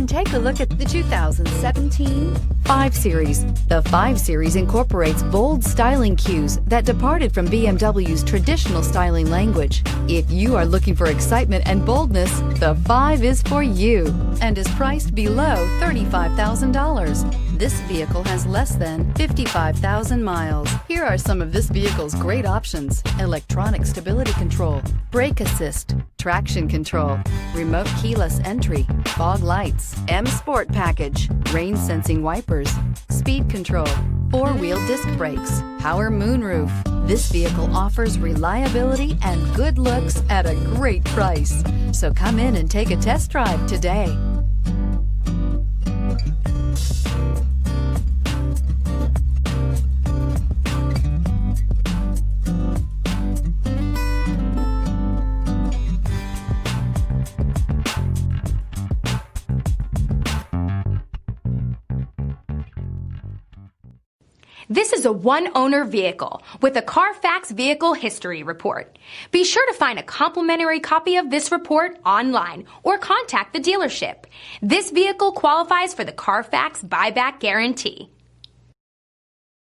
and take a look at the 2017 5 Series. The 5 Series incorporates bold styling cues that departed from BMW's traditional styling language. If you are looking for excitement and boldness, the 5 is for you and is priced below $35,000. This vehicle has less than 55,000 miles. Here are some of this vehicle's great options: electronic stability control, brake assist, traction control, remote keyless entry, fog lights, M Sport package, rain sensing wipers, speed control, 4-wheel disc brakes, power moonroof. This vehicle offers reliability and good looks at a great price. So come in and take a test drive today. This is a one-owner vehicle with a Carfax Vehicle History Report. Be sure to find a complimentary copy of this report online or contact the dealership. This vehicle qualifies for the Carfax Buyback Guarantee.